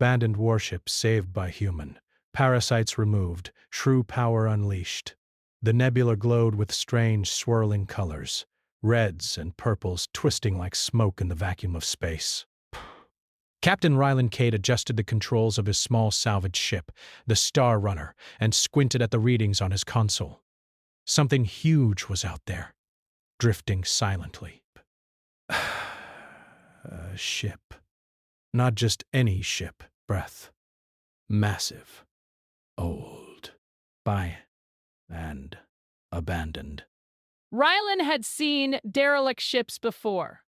Abandoned warship saved by human. Parasites removed, true power unleashed. The nebula glowed with strange, swirling colors, reds and purples twisting like smoke in the vacuum of space. Captain Ryland Cade adjusted the controls of his small salvage ship, the Star Runner, and squinted at the readings on his console. Something huge was out there, drifting silently. A ship. Not just any ship, breath. Massive. Old. And abandoned. Rylan had seen derelict ships before.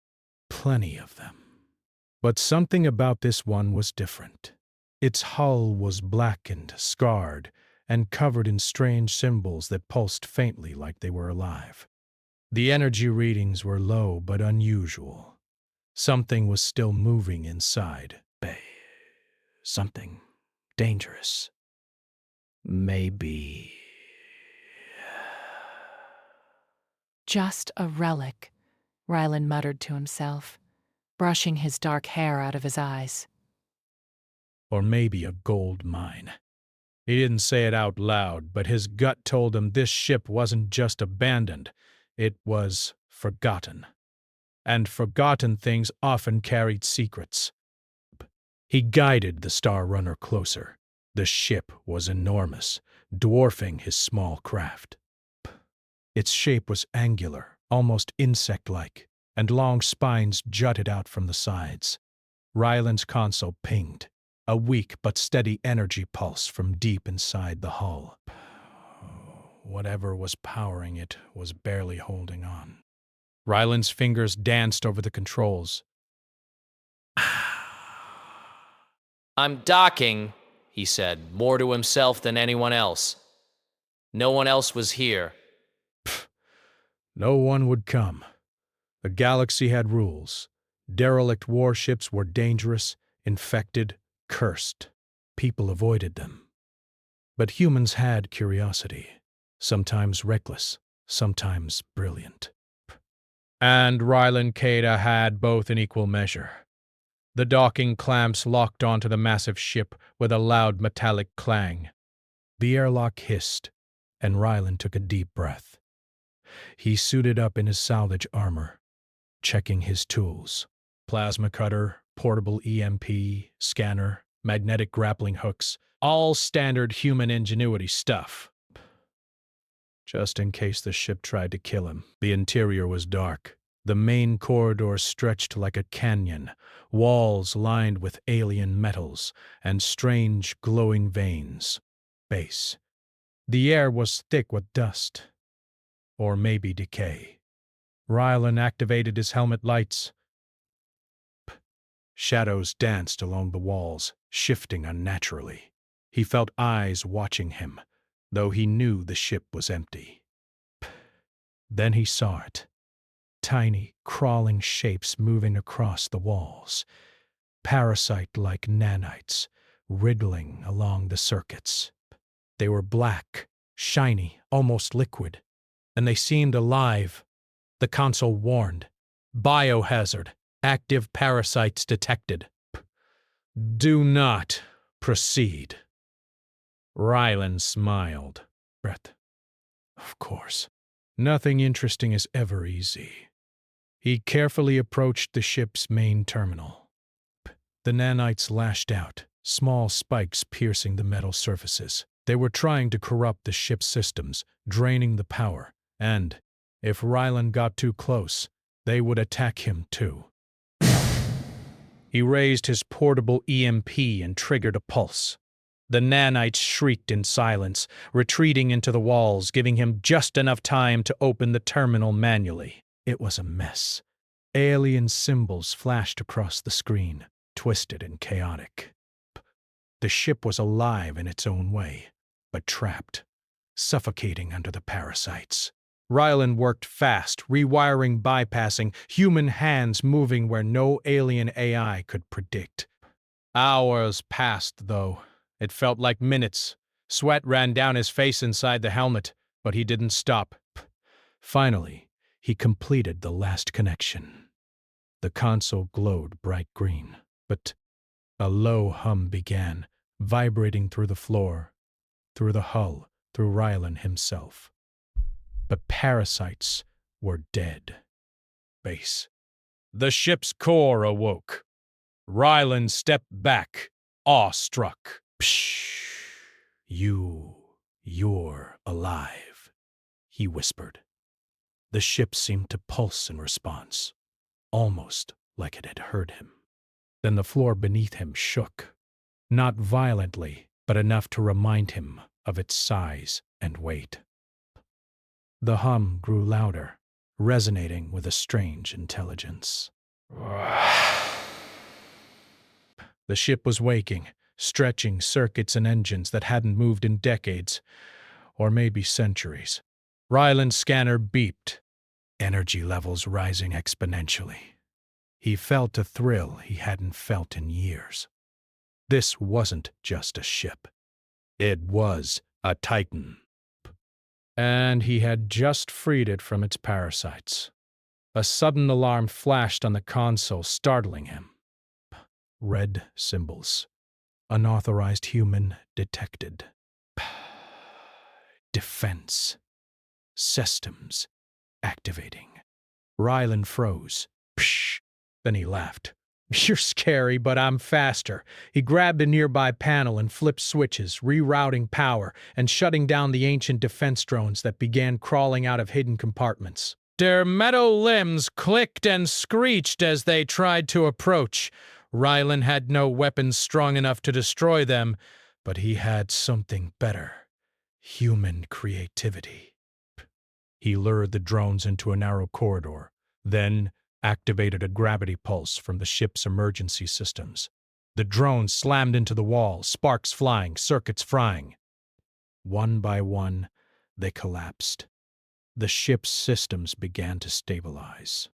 Plenty of them. But something about this one was different. Its hull was blackened, scarred, and covered in strange symbols that pulsed faintly like they were alive. The energy readings were low but unusual. Something was still moving inside. Something dangerous. Maybe. Just a relic, Rylan muttered to himself, brushing his dark hair out of his eyes. Or maybe a gold mine. He didn't say it out loud, but his gut told him this ship wasn't just abandoned, it was forgotten. And forgotten things often carried secrets. He guided the Star Runner closer. The ship was enormous, dwarfing his small craft. Its shape was angular, almost insect-like, and long spines jutted out from the sides. Ryland's console pinged, a weak but steady energy pulse from deep inside the hull. Whatever was powering it was barely holding on. Ryland's fingers danced over the controls. "I'm docking," he said, more to himself than anyone else. No one else was here. No one would come. The galaxy had rules. Derelict warships were dangerous, infected, cursed. People avoided them. But humans had curiosity, sometimes reckless, sometimes brilliant. And Ryland Cade had both in equal measure. The docking clamps locked onto the massive ship with a loud metallic clang. The airlock hissed, and Ryland took a deep breath. He suited up in his salvage armor, checking his tools. Plasma cutter, portable EMP, scanner, magnetic grappling hooks, all standard human ingenuity stuff. Just in case the ship tried to kill him. The interior was dark. The main corridor stretched like a canyon, walls lined with alien metals and strange glowing veins. Base. The air was thick with dust. Or maybe decay. Rylan activated his helmet lights. Shadows danced along the walls, shifting unnaturally. He felt eyes watching him, though he knew the ship was empty. Then he saw it. Tiny, crawling shapes moving across the walls. Parasite-like nanites, wriggling along the circuits. They were black, shiny, almost liquid, and they seemed alive. The console warned. Biohazard. Active parasites detected. Do not proceed. Rylan smiled. Breath. Of course. Nothing interesting is ever easy. He carefully approached the ship's main terminal. The nanites lashed out, small spikes piercing the metal surfaces. They were trying to corrupt the ship's systems, draining the power, and, if Rylan got too close, they would attack him too. He raised his portable EMP and triggered a pulse. The nanites shrieked in silence, retreating into the walls, giving him just enough time to open the terminal manually. It was a mess. Alien symbols flashed across the screen, twisted and chaotic. The ship was alive in its own way, but trapped, suffocating under the parasites. Rylan worked fast, rewiring, bypassing, human hands moving where no alien AI could predict. Hours passed, though. It felt like minutes. Sweat ran down his face inside the helmet, but he didn't stop. Finally, he completed the last connection. The console glowed bright green, but A low hum began, vibrating through the floor, through the hull, through Rylan himself. But Parasites were dead. Base. The ship's core awoke. Rylan stepped back, awestruck. Psh! You're alive, he whispered. The ship seemed to pulse in response, almost like it had heard him. Then the floor beneath him shook, not violently, but enough to remind him of its size and weight. The hum grew louder, resonating with a strange intelligence. The ship was waking, stretching circuits and engines that hadn't moved in decades, or maybe centuries. Ryland's scanner beeped, energy levels rising exponentially. He felt a thrill he hadn't felt in years. This wasn't just a ship. It was a Titan. And he had just freed it from its parasites. A sudden alarm flashed on the console, startling him. Red symbols. Unauthorized human detected. Defense. Systems activating. Rylan froze. Psh! Then he laughed. You're scary, but I'm faster. He grabbed a nearby panel and flipped switches, rerouting power and shutting down the ancient defense drones that began crawling out of hidden compartments. Their metal limbs clicked and screeched as they tried to approach. Rylan had no weapons strong enough to destroy them, but he had something better. Human creativity. He lured the drones into a narrow corridor, then activated a gravity pulse from the ship's emergency systems. The drones slammed into the wall, sparks flying, circuits frying. One by one, they collapsed. The ship's systems began to stabilize.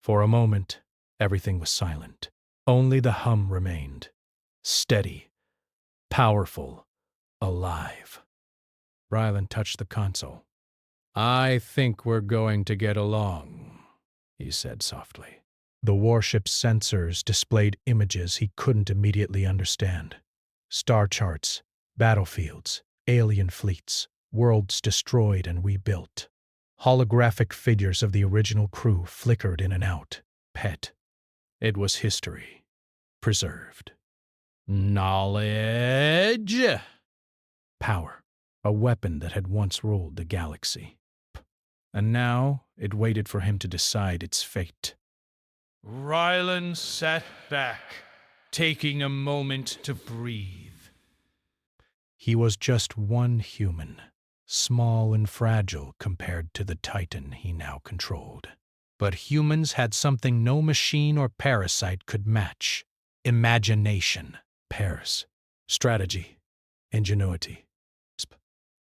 For a moment, everything was silent. Only the hum remained. Steady, powerful, alive. Rylan touched the console. I think we're going to get along, he said softly. The warship's sensors displayed images he couldn't immediately understand. Star charts, battlefields, alien fleets, worlds destroyed and rebuilt. Holographic figures of the original crew flickered in and out. Pet. It was history. Preserved. Knowledge. Power. A weapon that had once ruled the galaxy. And now it waited for him to decide its fate. Rylan sat back, taking a moment to breathe. He was just one human, small and fragile compared to the Titan he now controlled. But humans had something no machine or parasite could match. Imagination. Paris. Strategy. Ingenuity.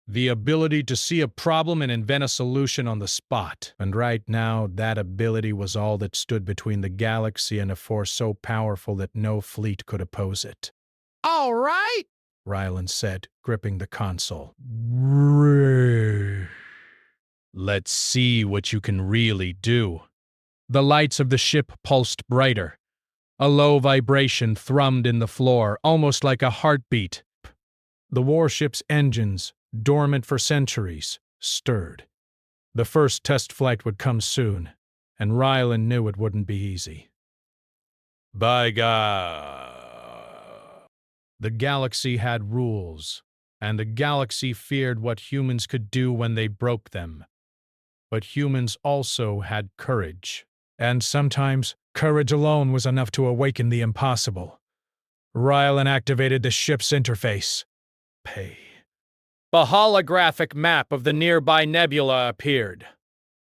The ability to see a problem and invent a solution on the spot. And right now, that ability was all that stood between the galaxy and a force so powerful that no fleet could oppose it. All right, Rylan said, gripping the console. Let's see what you can really do. The lights of the ship pulsed brighter. A low vibration thrummed in the floor, almost like a heartbeat. The warship's engines, dormant for centuries, stirred. The first test flight would come soon, and Rylan knew it wouldn't be easy. By God. The galaxy had rules, and the galaxy feared what humans could do when they broke them. But humans also had courage, and sometimes courage alone was enough to awaken the impossible. Rylan activated the ship's interface. Pay. A holographic map of the nearby nebula appeared.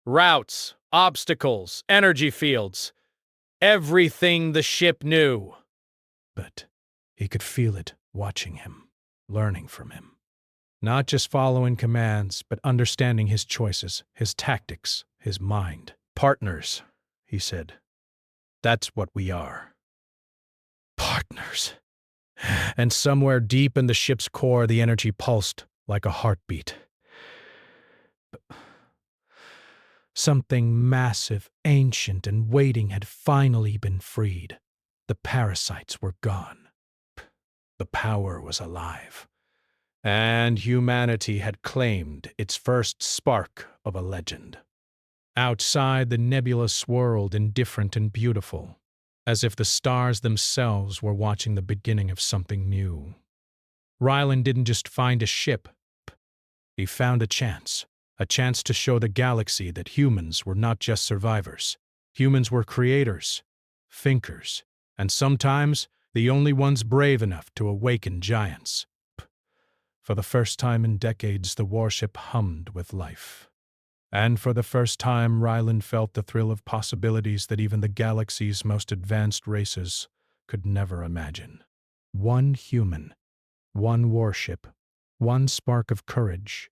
Routes, obstacles, energy fields. Everything the ship knew. But he could feel it watching him, learning from him. Not just following commands, but understanding his choices, his tactics, his mind. Partners, he said. That's what we are. Partners. And somewhere deep in the ship's core, the energy pulsed like a heartbeat. Something massive, ancient, and waiting had finally been freed. The parasites were gone. The power was alive. And humanity had claimed its first spark of a legend. Outside, the nebula swirled indifferent and beautiful, as if the stars themselves were watching the beginning of something new. Rylan didn't just find a ship. He found a chance to show the galaxy that humans were not just survivors. Humans were creators, thinkers, and sometimes the only ones brave enough to awaken giants. For the first time in decades, the warship hummed with life. And for the first time, Ryland felt the thrill of possibilities that even the galaxy's most advanced races could never imagine. One human, one warship, one spark of courage,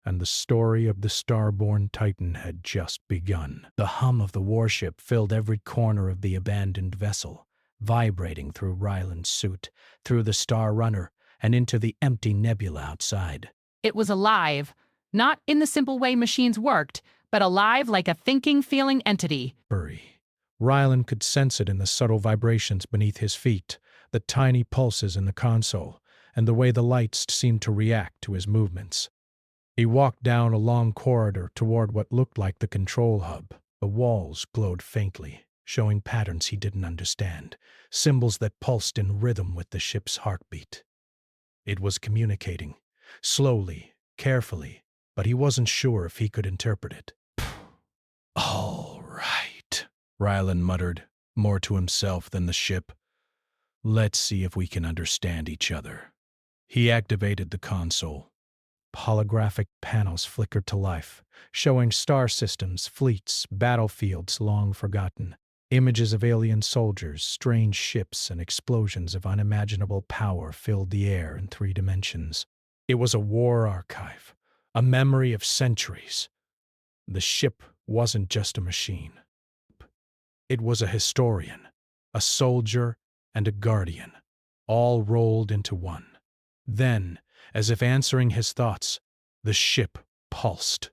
and the story of the star-born Titan had just begun. The hum of the warship filled every corner of the abandoned vessel, vibrating through Ryland's suit, through the Star Runner, and into the empty nebula outside. It was alive, not in the simple way machines worked, but alive like a thinking, feeling entity. Ryland could sense it in the subtle vibrations beneath his feet, the tiny pulses in the console, and the way the lights seemed to react to his movements. He walked down a long corridor toward what looked like the control hub. The walls glowed faintly, showing patterns he didn't understand, symbols that pulsed in rhythm with the ship's heartbeat. It was communicating, slowly, carefully, but he wasn't sure if he could interpret it. "All right," Ryland muttered, more to himself than the ship. "Let's see if we can understand each other." He activated the console. Holographic panels flickered to life, showing star systems, fleets, battlefields long forgotten, images of alien soldiers, strange ships, and explosions of unimaginable power filled the air in 3 dimensions. It was a war archive, a memory of centuries. The ship wasn't just a machine. It was a historian, a soldier, and a guardian, all rolled into one. Then, as if answering his thoughts, the ship pulsed.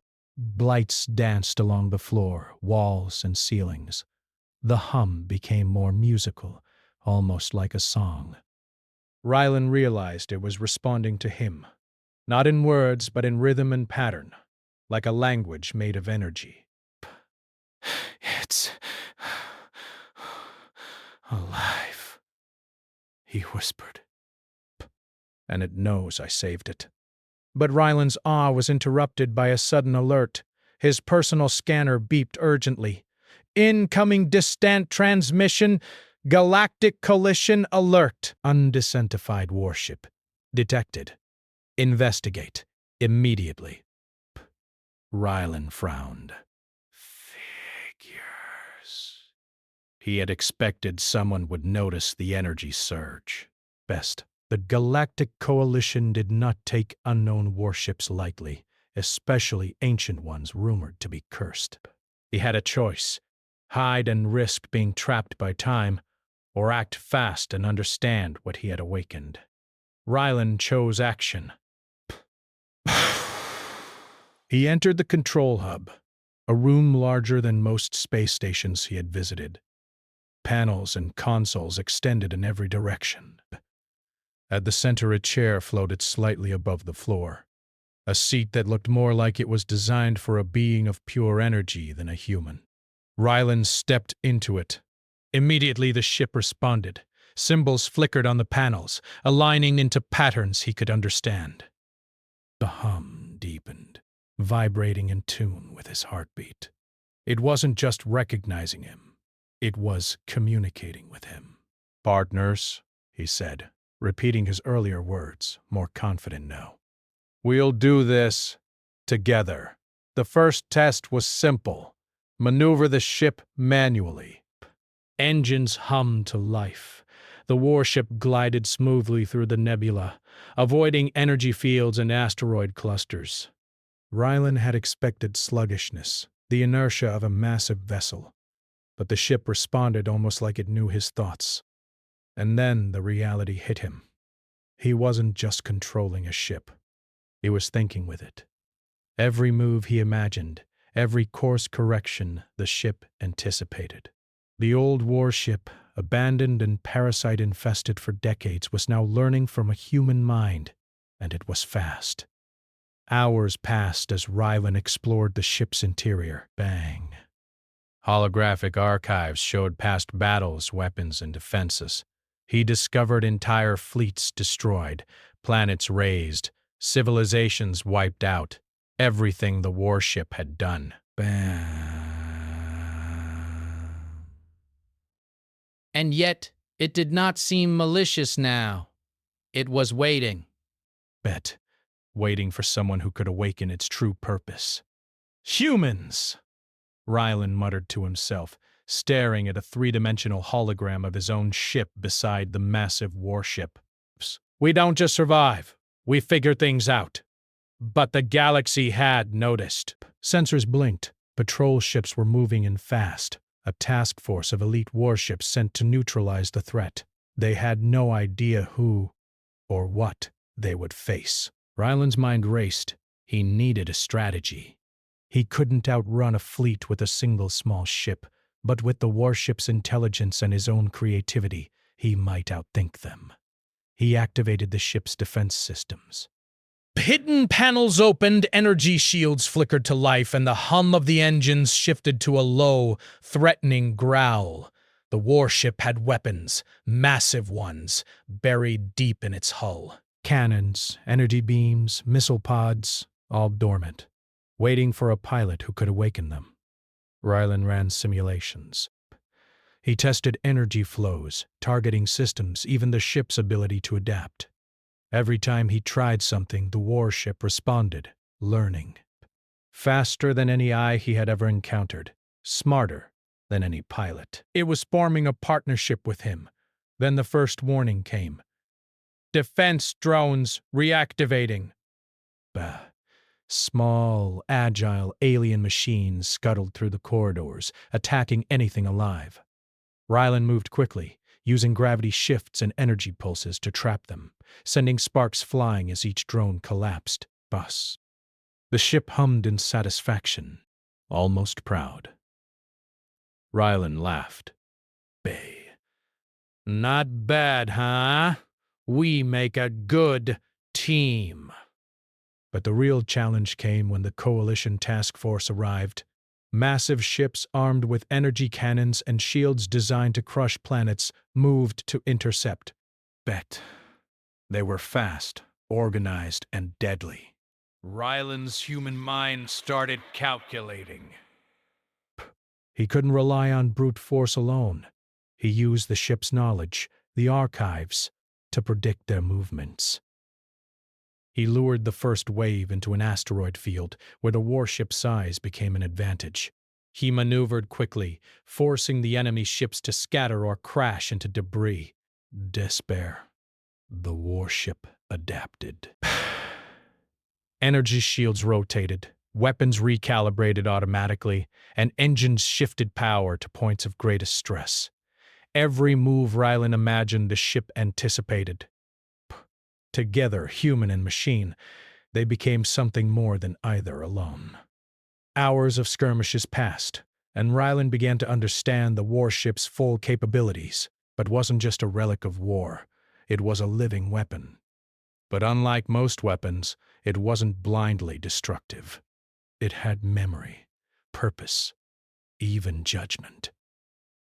Lights danced along the floor, walls, and ceilings. The hum became more musical, almost like a song. Rylan realized it was responding to him, not in words but in rhythm and pattern, like a language made of energy. "It's alive," he whispered. "And it knows I saved it." But Ryland's awe was interrupted by a sudden alert. His personal scanner beeped urgently. "Incoming distant transmission, Galactic collision alert. Unidentified warship. Detected. Investigate. Immediately." Ryland frowned. Figures. He had expected someone would notice the energy surge. The Galactic Coalition did not take unknown warships lightly, especially ancient ones rumored to be cursed. He had a choice: hide and risk being trapped by time, or act fast and understand what he had awakened. Ryland chose action. He entered the control hub, a room larger than most space stations he had visited. Panels and consoles extended in every direction. At the center, a chair floated slightly above the floor, a seat that looked more like it was designed for a being of pure energy than a human. Ryland stepped into it. Immediately, the ship responded. Symbols flickered on the panels, aligning into patterns he could understand. The hum deepened, vibrating in tune with his heartbeat. It wasn't just recognizing him, it was communicating with him. "Partners," he said, repeating his earlier words, more confident now. "We'll do this together." The first test was simple: maneuver the ship manually. Engines hummed to life. The warship glided smoothly through the nebula, avoiding energy fields and asteroid clusters. Ryland had expected sluggishness, the inertia of a massive vessel, but the ship responded almost like it knew his thoughts. And then the reality hit him. He wasn't just controlling a ship. He was thinking with it. Every move he imagined, every course correction the ship anticipated. The old warship, abandoned and parasite-infested for decades, was now learning from a human mind, and it was fast. Hours passed as Rylan explored the ship's interior. Bang. Holographic archives showed past battles, weapons, and defenses. He discovered entire fleets destroyed, planets razed, civilizations wiped out, everything the warship had done. Bam. And yet, it did not seem malicious now. It was waiting. Bet. Waiting for someone who could awaken its true purpose. Humans! Rylan muttered to himself, staring at a three-dimensional hologram of his own ship beside the massive warship. We don't just survive. We figure things out. But the galaxy had noticed. Sensors blinked. Patrol ships were moving in fast. A task force of elite warships sent to neutralize the threat. They had no idea who or what they would face. Rylan's mind raced. He needed a strategy. He couldn't outrun a fleet with a single small ship, but with the warship's intelligence and his own creativity, he might outthink them. He activated the ship's defense systems. Hidden panels opened, energy shields flickered to life, and the hum of the engines shifted to a low, threatening growl. The warship had weapons, massive ones, buried deep in its hull. Cannons, energy beams, missile pods, all dormant, waiting for a pilot who could awaken them. Rylan ran simulations. He tested energy flows, targeting systems, even the ship's ability to adapt. Every time he tried something, the warship responded, learning. Faster than any eye he had ever encountered, smarter than any pilot. It was forming a partnership with him. Then the first warning came. Defense drones reactivating. Bah. Small, agile alien machines scuttled through the corridors, attacking anything alive. Rylan moved quickly, using gravity shifts and energy pulses to trap them, sending sparks flying as each drone collapsed. Bus. The ship hummed in satisfaction, almost proud. Rylan laughed. Bay. Not bad, huh? We make a good team. But the real challenge came when the Coalition task force arrived. Massive ships armed with energy cannons and shields designed to crush planets moved to intercept. Bet. They were fast, organized, and deadly. Rylan's human mind started calculating. He couldn't rely on brute force alone. He used the ship's knowledge, the archives, to predict their movements. He lured the first wave into an asteroid field where the warship size became an advantage. He maneuvered quickly, forcing the enemy ships to scatter or crash into debris. Despair. The warship adapted. Energy shields rotated, weapons recalibrated automatically, and engines shifted power to points of greatest stress. Every move Rylan imagined the ship anticipated. Together, human and machine, they became something more than either alone. Hours of skirmishes passed, and Rylan began to understand the warship's full capabilities, but wasn't just a relic of war. It was a living weapon. But unlike most weapons, it wasn't blindly destructive. It had memory, purpose, even judgment.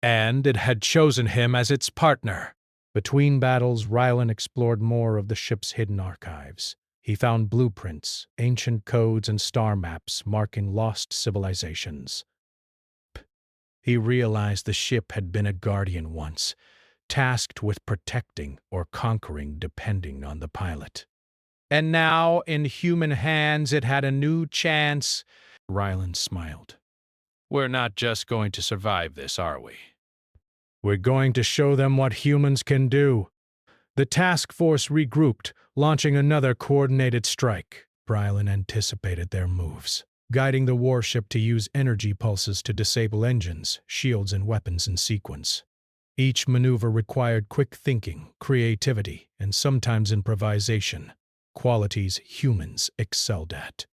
And it had chosen him as its partner. Between battles, Rylan explored more of the ship's hidden archives. He found blueprints, ancient codes, and star maps marking lost civilizations. He realized the ship had been a guardian once, tasked with protecting or conquering depending on the pilot. And now, in human hands, it had a new chance. Rylan smiled. We're not just going to survive this, are we? We're going to show them what humans can do. The task force regrouped, launching another coordinated strike. Rylan anticipated their moves, guiding the warship to use energy pulses to disable engines, shields, and weapons in sequence. Each maneuver required quick thinking, creativity, and sometimes improvisation, qualities humans excelled at.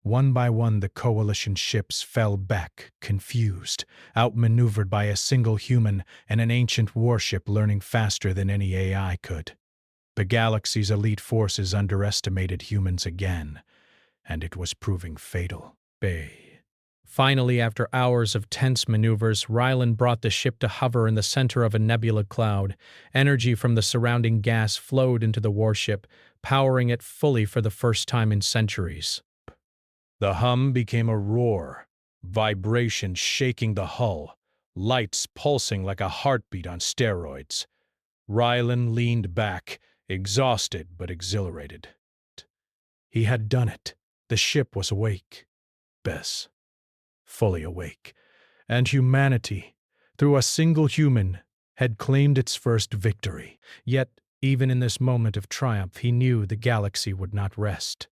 One by one, the coalition ships fell back, confused, outmaneuvered by a single human and an ancient warship learning faster than any AI could. The galaxy's elite forces underestimated humans again, and it was proving fatal. Finally, after hours of tense maneuvers, Rylan brought the ship to hover in the center of a nebula cloud. Energy from the surrounding gas flowed into the warship, powering it fully for the first time in centuries. The hum became a roar, vibration shaking the hull, lights pulsing like a heartbeat on steroids. Rylan leaned back, exhausted but exhilarated. He had done it. The ship was awake. Bess. Fully awake. And humanity, through a single human, had claimed its first victory. Yet, even in this moment of triumph, he knew the galaxy would not rest.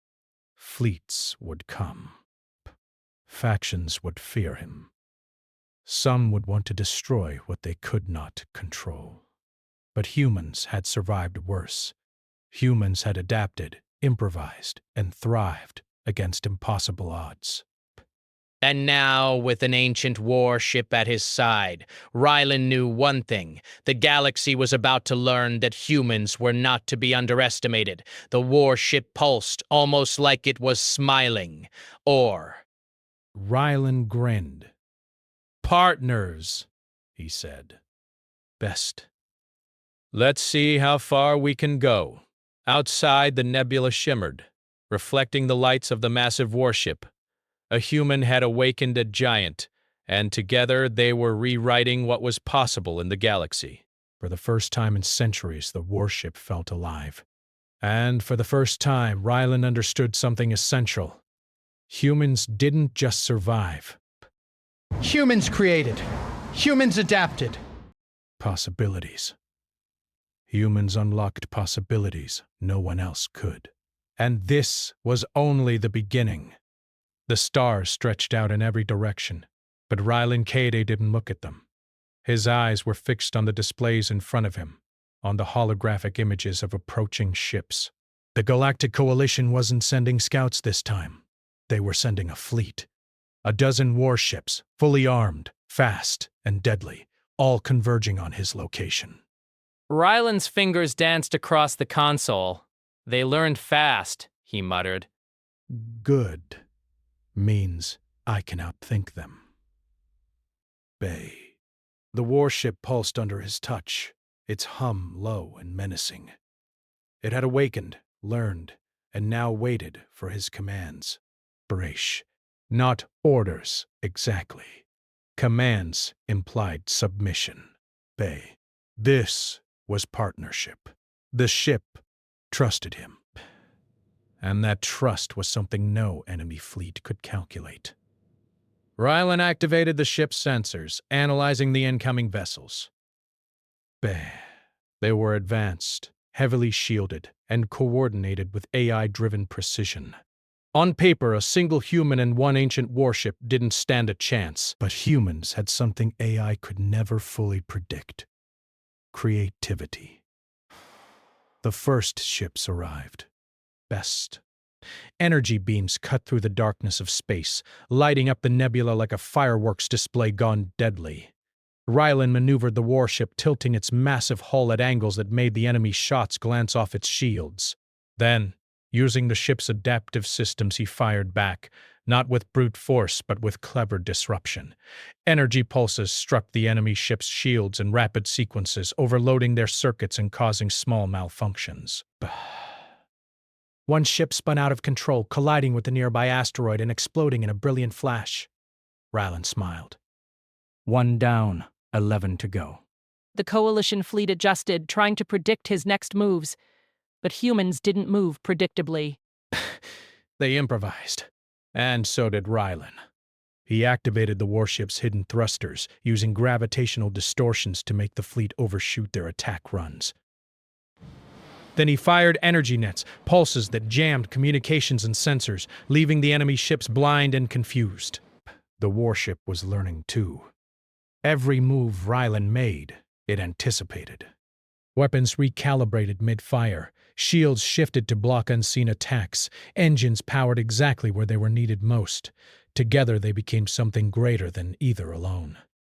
Fleets would come. Factions would fear him. Some would want to destroy what they could not control. But humans had survived worse. Humans had adapted, improvised, and thrived against impossible odds. And now, with an ancient warship at his side, Rylan knew one thing. The galaxy was about to learn that humans were not to be underestimated. The warship pulsed, almost like it was smiling. Rylan grinned. "Partners," he said. "Best. Let's see how far we can go." Outside, the nebula shimmered, reflecting the lights of the massive warship. A human had awakened a giant, and together they were rewriting what was possible in the galaxy. For the first time in centuries, the warship felt alive. And for the first time, Rylan understood something essential. Humans didn't just survive. Humans created. Humans adapted. Possibilities. Humans unlocked possibilities no one else could. And this was only the beginning. The stars stretched out in every direction, but Rylan Cade didn't look at them. His eyes were fixed on the displays in front of him, on the holographic images of approaching ships. The Galactic Coalition wasn't sending scouts this time. They were sending a fleet. 12 warships, fully armed, fast, and deadly, all converging on his location. Rylan's fingers danced across the console. "They learned fast," he muttered. "Good. Means I can outthink them." Bay. The warship pulsed under his touch, its hum low and menacing. It had awakened, learned, and now waited for his commands. Brash. Not orders, exactly. Commands implied submission. Bay. This was partnership. The ship trusted him. And that trust was something no enemy fleet could calculate. Rylan activated the ship's sensors, analyzing the incoming vessels. They were advanced, heavily shielded, and coordinated with AI-driven precision. On paper, a single human and one ancient warship didn't stand a chance, but humans had something AI could never fully predict: creativity. The first ships arrived. Best. Energy beams cut through the darkness of space, lighting up the nebula like a fireworks display gone deadly. Rylan maneuvered the warship, tilting its massive hull at angles that made the enemy's shots glance off its shields. Then, using the ship's adaptive systems, he fired back, not with brute force, but with clever disruption. Energy pulses struck the enemy ship's shields in rapid sequences, overloading their circuits and causing small malfunctions. One ship spun out of control, colliding with the nearby asteroid and exploding in a brilliant flash. Rylan smiled. 1 down, 11 to go. The coalition fleet adjusted, trying to predict his next moves. But humans didn't move predictably. They improvised. And so did Rylan. He activated the warship's hidden thrusters, using gravitational distortions to make the fleet overshoot their attack runs. Then he fired energy nets, pulses that jammed communications and sensors, leaving the enemy ships blind and confused. The warship was learning too. Every move Rylan made, it anticipated. Weapons recalibrated mid-fire, shields shifted to block unseen attacks, engines powered exactly where they were needed most. Together they became something greater than either alone.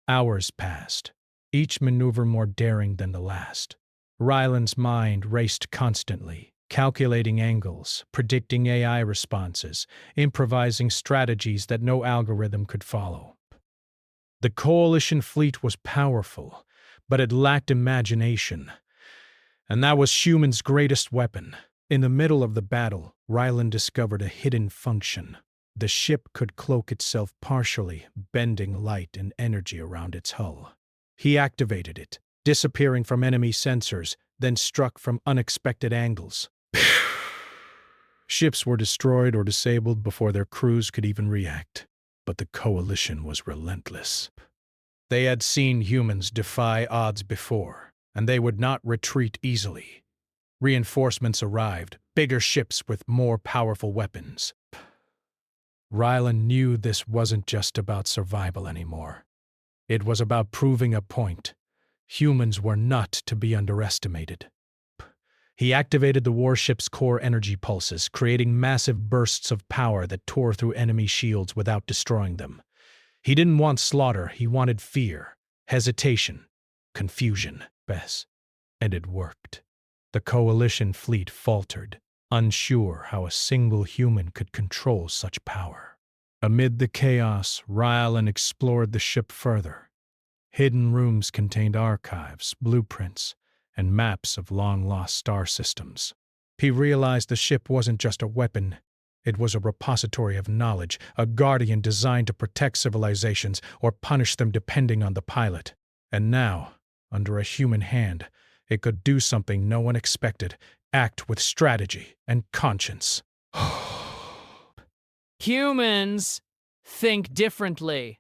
Hours passed, each maneuver more daring than the last. Ryland's mind raced constantly, calculating angles, predicting AI responses, improvising strategies that no algorithm could follow. The Coalition fleet was powerful, but it lacked imagination. And that was human's greatest weapon. In the middle of the battle, Ryland discovered a hidden function. The ship could cloak itself partially, bending light and energy around its hull. He activated it, disappearing from enemy sensors, then struck from unexpected angles. Ships were destroyed or disabled before their crews could even react. But the Coalition was relentless. They had seen humans defy odds before, and they would not retreat easily. Reinforcements arrived, bigger ships with more powerful weapons. Ryland knew this wasn't just about survival anymore. It was about proving a point. Humans were not to be underestimated. He activated the warship's core energy pulses, creating massive bursts of power that tore through enemy shields without destroying them. He didn't want slaughter, he wanted fear, hesitation, confusion, and it worked. The Coalition fleet faltered, unsure how a single human could control such power. Amid the chaos, Ryland explored the ship further. Hidden rooms contained archives, blueprints, and maps of long-lost star systems. He realized the ship wasn't just a weapon. It was a repository of knowledge, a guardian designed to protect civilizations or punish them depending on the pilot. And now, under a human hand, it could do something no one expected, act with strategy and conscience. Humans think differently,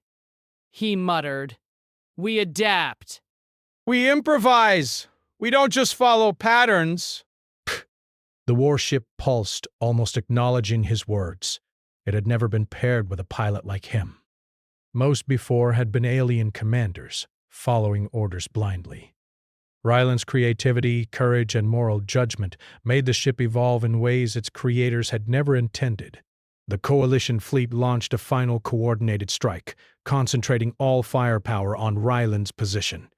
he muttered. We adapt. We improvise. We don't just follow patterns. The warship pulsed, almost acknowledging his words. It had never been paired with a pilot like him. Most before had been alien commanders, following orders blindly. Ryland's creativity, courage, and moral judgment made the ship evolve in ways its creators had never intended. The Coalition fleet launched a final coordinated strike, concentrating all firepower on Ryland's position.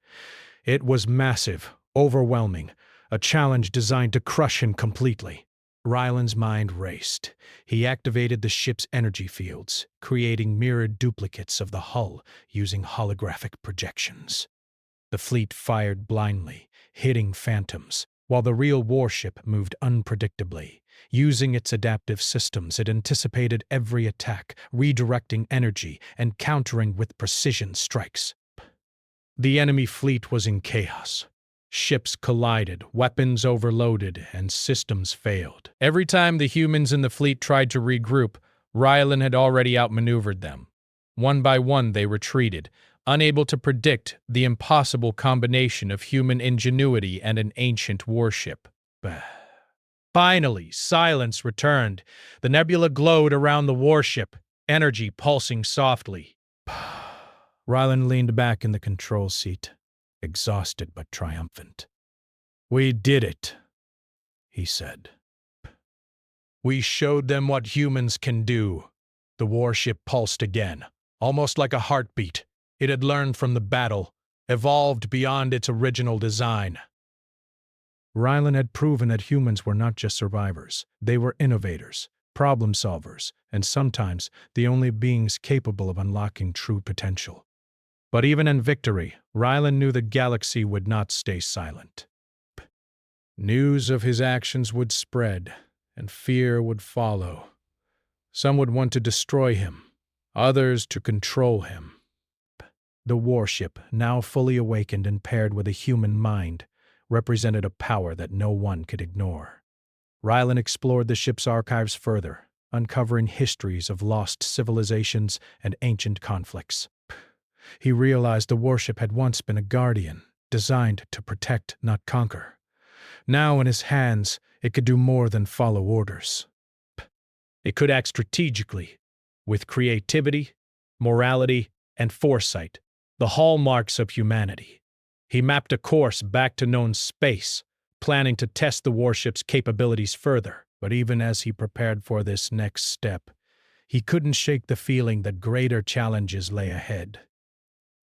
It was massive, overwhelming, a challenge designed to crush him completely. Ryland's mind raced. He activated the ship's energy fields, creating mirrored duplicates of the hull using holographic projections. The fleet fired blindly, hitting phantoms, while the real warship moved unpredictably. Using its adaptive systems, it anticipated every attack, redirecting energy and countering with precision strikes. The enemy fleet was in chaos. Ships collided, weapons overloaded, and systems failed. Every time the humans in the fleet tried to regroup, Ryland had already outmaneuvered them. One by one they retreated, unable to predict the impossible combination of human ingenuity and an ancient warship. Finally, silence returned. The nebula glowed around the warship, energy pulsing softly. Ryland leaned back in the control seat, exhausted but triumphant. "We did it," he said. "We showed them what humans can do." The warship pulsed again, almost like a heartbeat. It had learned from the battle, evolved beyond its original design. Ryland had proven that humans were not just survivors. They were innovators, problem solvers, and sometimes the only beings capable of unlocking true potential. But even in victory, Ryland knew the galaxy would not stay silent. News of his actions would spread, and fear would follow. Some would want to destroy him, others to control him. The warship, now fully awakened and paired with a human mind, represented a power that no one could ignore. Ryland explored the ship's archives further, uncovering histories of lost civilizations and ancient conflicts. He realized the warship had once been a guardian, designed to protect, not conquer. Now in his hands, it could do more than follow orders. It could act strategically, with creativity, morality, and foresight, the hallmarks of humanity. He mapped a course back to known space, planning to test the warship's capabilities further. But even as he prepared for this next step, he couldn't shake the feeling that greater challenges lay ahead.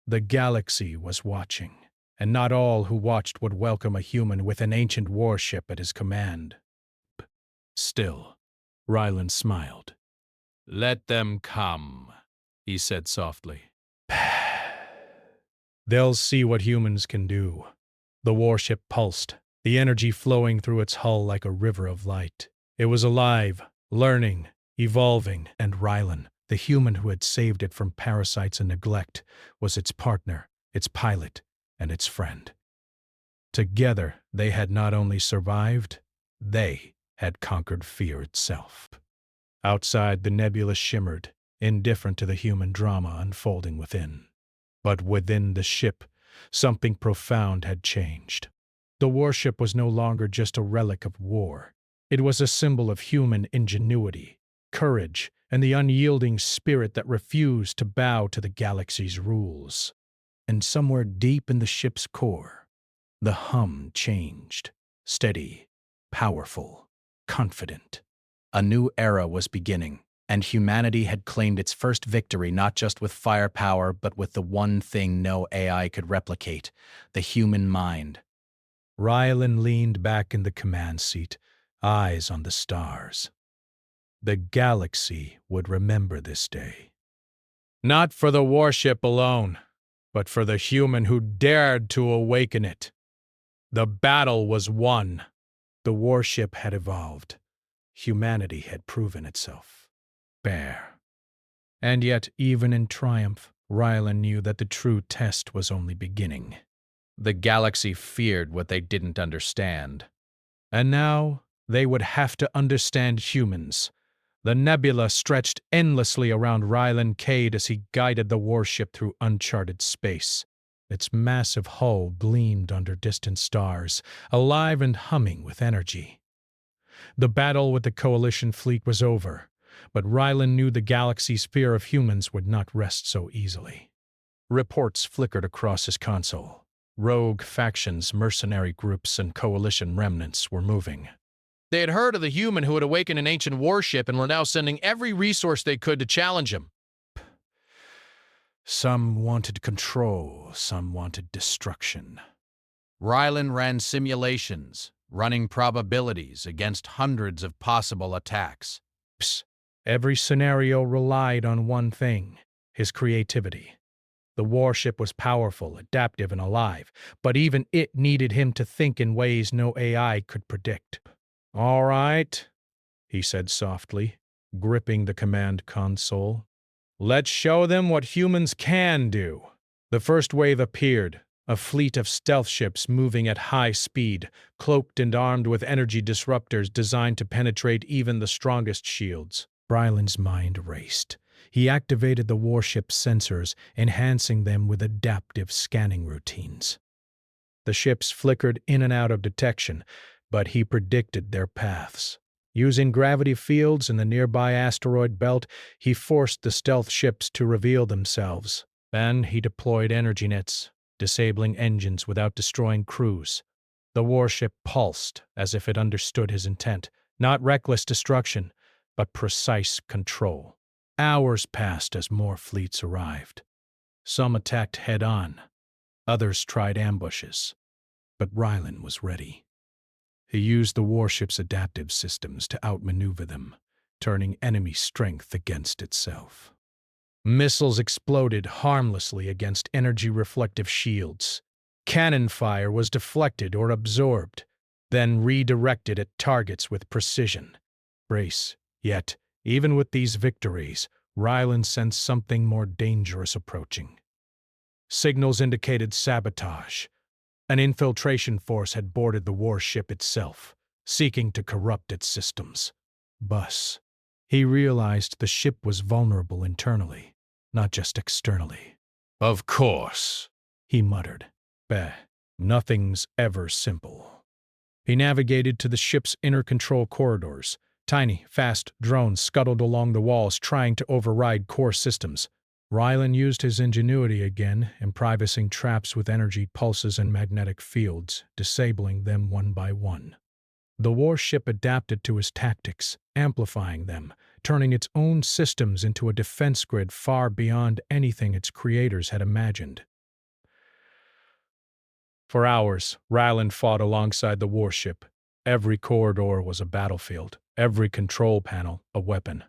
The galaxy was watching, and not all who watched would welcome a human with an ancient warship at his command. Still, Ryland smiled. "Let them come," he said softly. "They'll see what humans can do." The warship pulsed, the energy flowing through its hull like a river of light. It was alive, learning, evolving, and Ryland, the human who had saved it from parasites and neglect, was its partner, its pilot, and its friend. Together, they had not only survived, they had conquered fear itself. Outside, the nebula shimmered, indifferent to the human drama unfolding within. But within the ship, something profound had changed. The warship was no longer just a relic of war. It was a symbol of human ingenuity, courage, and the unyielding spirit that refused to bow to the galaxy's rules. And somewhere deep in the ship's core, the hum changed, steady, powerful, confident. A new era was beginning, and humanity had claimed its first victory not just with firepower but with the one thing no AI could replicate, the human mind. Ryland leaned back in the command seat, eyes on the stars. The galaxy would remember this day. Not for the warship alone, but for the human who dared to awaken it. The battle was won. The warship had evolved. Humanity had proven itself. Bare. And yet, even in triumph, Ryland knew that the true test was only beginning. The galaxy feared what they didn't understand. And now, they would have to understand humans. The nebula stretched endlessly around Ryland Cade as he guided the warship through uncharted space. Its massive hull gleamed under distant stars, alive and humming with energy. The battle with the Coalition fleet was over, but Ryland knew the galaxy's fear of humans would not rest so easily. Reports flickered across his console. Rogue factions, mercenary groups, and Coalition remnants were moving. They had heard of the human who had awakened an ancient warship and were now sending every resource they could to challenge him. Some wanted control, some wanted destruction. Ryland ran simulations, running probabilities against hundreds of possible attacks. Every scenario relied on one thing: his creativity. The warship was powerful, adaptive, and alive, but even it needed him to think in ways no AI could predict. "All right," he said softly, gripping the command console. "Let's show them what humans can do." The first wave appeared, a fleet of stealth ships moving at high speed, cloaked and armed with energy disruptors designed to penetrate even the strongest shields. Ryland's mind raced. He activated the warship's sensors, enhancing them with adaptive scanning routines. The ships flickered in and out of detection, but he predicted their paths. Using gravity fields in the nearby asteroid belt, he forced the stealth ships to reveal themselves. Then he deployed energy nets, disabling engines without destroying crews. The warship pulsed as if it understood his intent, not reckless destruction, but precise control. Hours passed as more fleets arrived. Some attacked head-on, others tried ambushes, but Ryland was ready. He used the warship's adaptive systems to outmaneuver them, turning enemy strength against itself. Missiles exploded harmlessly against energy-reflective shields. Cannon fire was deflected or absorbed, then redirected at targets with precision. Yet, even with these victories, Ryland sensed something more dangerous approaching. Signals indicated sabotage. An infiltration force had boarded the warship itself, seeking to corrupt its systems. He realized the ship was vulnerable internally, not just externally. "Of course," he muttered. Nothing's ever simple." He navigated to the ship's inner control corridors. Tiny, fast drones scuttled along the walls trying to override core systems. Rylan used his ingenuity again, improvising traps with energy pulses and magnetic fields, disabling them one by one. The warship adapted to his tactics, amplifying them, turning its own systems into a defense grid far beyond anything its creators had imagined. For hours, Rylan fought alongside the warship. Every corridor was a battlefield, every control panel a weapon.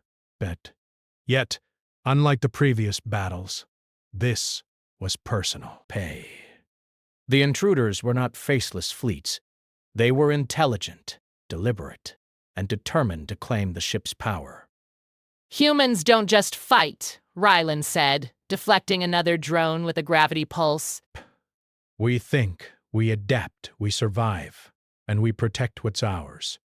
Yet, unlike the previous battles, this was personal pay. The intruders were not faceless fleets. They were intelligent, deliberate, and determined to claim the ship's power. Humans don't just fight, Rylan said, deflecting another drone with a gravity pulse. We think, we adapt, we survive, and we protect what's ours.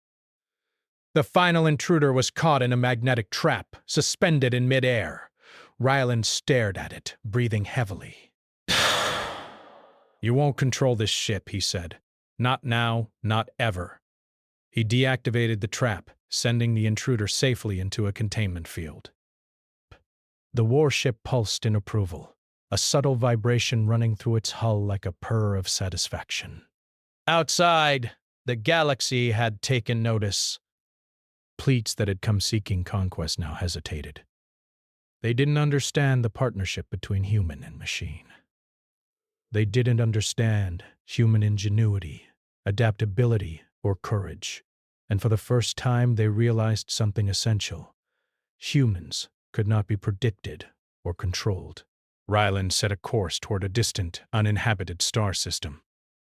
The final intruder was caught in a magnetic trap, suspended in midair. Rylan stared at it, breathing heavily. You won't control this ship, he said. Not now, not ever. He deactivated the trap, sending the intruder safely into a containment field. The warship pulsed in approval, a subtle vibration running through its hull like a purr of satisfaction. Outside, the galaxy had taken notice. Fleets that had come seeking conquest now hesitated. They didn't understand the partnership between human and machine. They didn't understand human ingenuity, adaptability, or courage. And for the first time, they realized something essential. Humans could not be predicted or controlled. Rylan set a course toward a distant, uninhabited star system.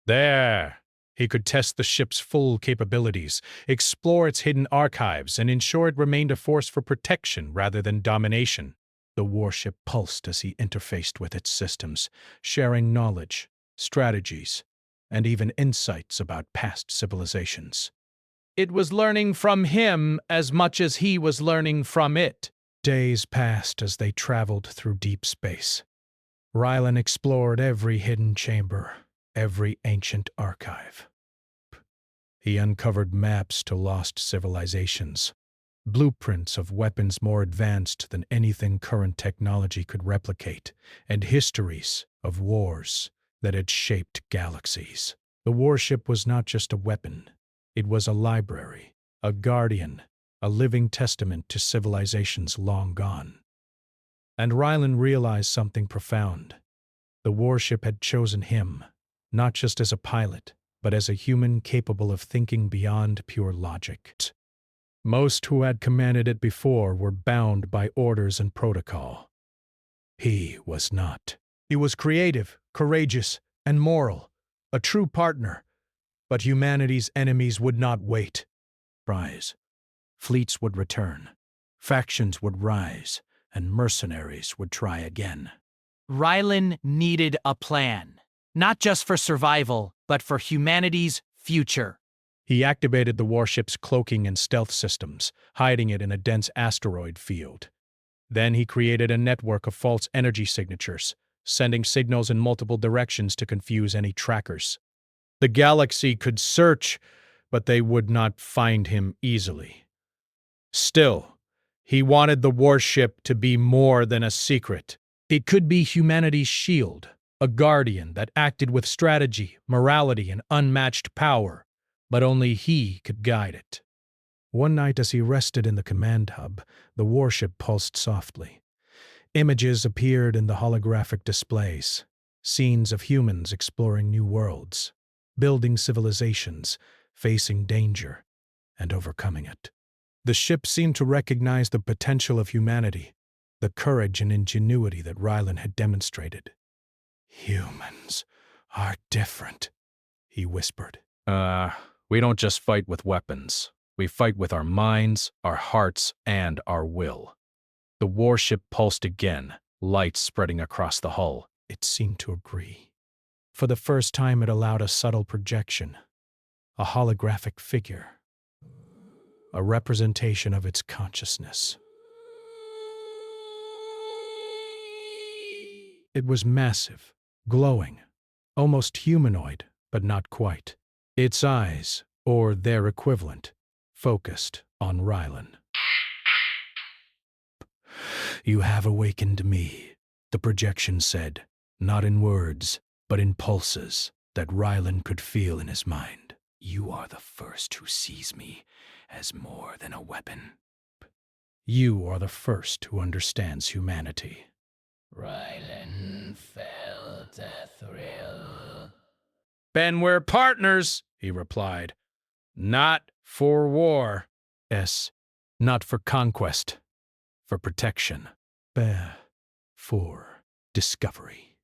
There, he could test the ship's full capabilities, explore its hidden archives, and ensure it remained a force for protection rather than domination. The warship pulsed as he interfaced with its systems, sharing knowledge, strategies, and even insights about past civilizations. It was learning from him as much as he was learning from it. Days passed as they traveled through deep space. Rylan explored every hidden chamber, every ancient archive. He uncovered maps to lost civilizations, blueprints of weapons more advanced than anything current technology could replicate, and histories of wars that had shaped galaxies. The warship was not just a weapon. It was a library, a guardian, a living testament to civilizations long gone. And Rylan realized something profound. The warship had chosen him, not just as a pilot, but as a human capable of thinking beyond pure logic. Most who had commanded it before were bound by orders and protocol. He was not. He was creative, courageous, and moral, a true partner. But humanity's enemies would not wait. Fleets would return, factions would rise, and mercenaries would try again. Rylan needed a plan, not just for survival, but for humanity's future. He activated the warship's cloaking and stealth systems, hiding it in a dense asteroid field. Then he created a network of false energy signatures, sending signals in multiple directions to confuse any trackers. The galaxy could search, but they would not find him easily. Still, he wanted the warship to be more than a secret. It could be humanity's shield, a guardian that acted with strategy, morality, and unmatched power, but only he could guide it. One night as he rested in the command hub, the warship pulsed softly. Images appeared in the holographic displays, scenes of humans exploring new worlds, building civilizations, facing danger, and overcoming it. The ship seemed to recognize the potential of humanity, the courage and ingenuity that Rylan had demonstrated. Humans are different, he whispered. We don't just fight with weapons. We fight with our minds, our hearts, and our will. The warship pulsed again, light spreading across the hull. It seemed to agree. For the first time, it allowed a subtle projection, a holographic figure, a representation of its consciousness. It was massive, glowing, almost humanoid, but not quite. Its eyes, or their equivalent, focused on Rylan. You have awakened me, the projection said, not in words, but in pulses that Rylan could feel in his mind. You are the first who sees me as more than a weapon. You are the first who understands humanity. Rylan felt a thrill. Ben, we're partners, he replied. Not for war. Not for conquest, for protection. For discovery.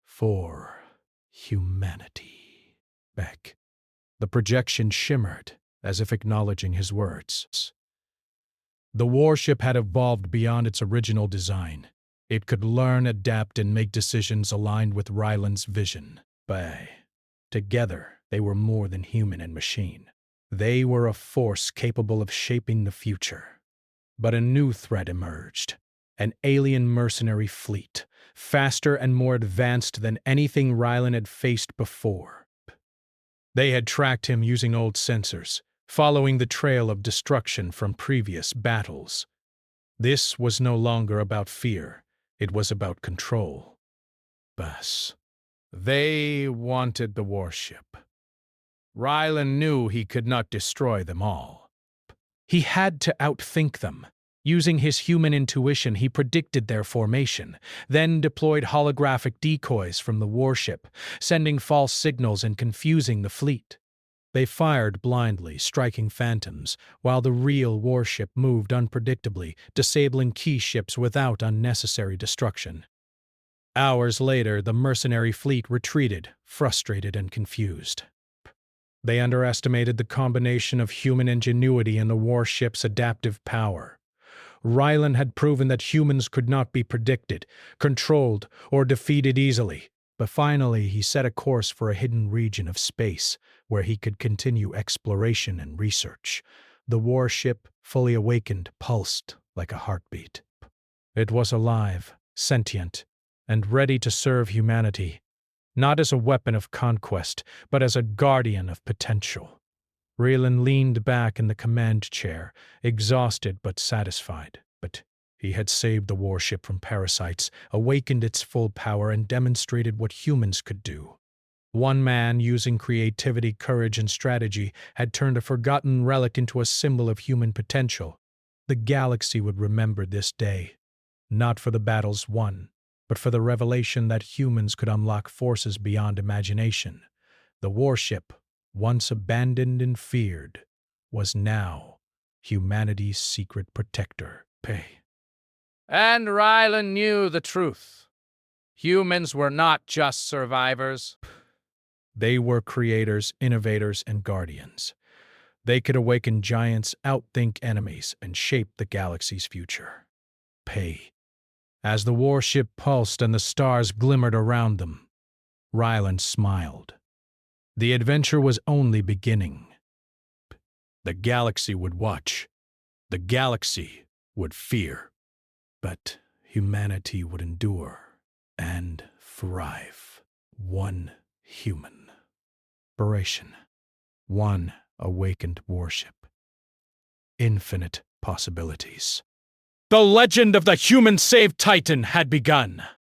For humanity. Beck. The projection shimmered, as if acknowledging his words. The warship had evolved beyond its original design. It could learn, adapt, and make decisions aligned with Rylan's vision. Together, they were more than human and machine. They were a force capable of shaping the future. But a new threat emerged. An alien mercenary fleet, faster and more advanced than anything Rylan had faced before. They had tracked him using old sensors, following the trail of destruction from previous battles. This was no longer about fear. It was about control. They wanted the warship. Rylan knew he could not destroy them all. He had to outthink them. Using his human intuition, he predicted their formation, then deployed holographic decoys from the warship, sending false signals and confusing the fleet. They fired blindly, striking phantoms, while the real warship moved unpredictably, disabling key ships without unnecessary destruction. Hours later, the mercenary fleet retreated, frustrated and confused. They underestimated the combination of human ingenuity and the warship's adaptive power. Rylan had proven that humans could not be predicted, controlled, or defeated easily, but finally he set a course for a hidden region of space where he could continue exploration and research. The warship, fully awakened, pulsed like a heartbeat. It was alive, sentient, and ready to serve humanity, not as a weapon of conquest, but as a guardian of potential. Rylan leaned back in the command chair, exhausted but satisfied. But he had saved the warship from parasites, awakened its full power, and demonstrated what humans could do. One man, using creativity, courage, and strategy, had turned a forgotten relic into a symbol of human potential. The galaxy would remember this day, not for the battles won, but for the revelation that humans could unlock forces beyond imagination. The warship, once abandoned and feared, was now humanity's secret protector. And Rylan knew the truth. Humans were not just survivors. They were creators, innovators, and guardians. They could awaken giants, outthink enemies, and shape the galaxy's future. As the warship pulsed and the stars glimmered around them, Rylan smiled. The adventure was only beginning. The galaxy would watch. The galaxy would fear. But humanity would endure and thrive. One human. Inspiration. One awakened warship. Infinite possibilities. The legend of the human-saved Titan had begun.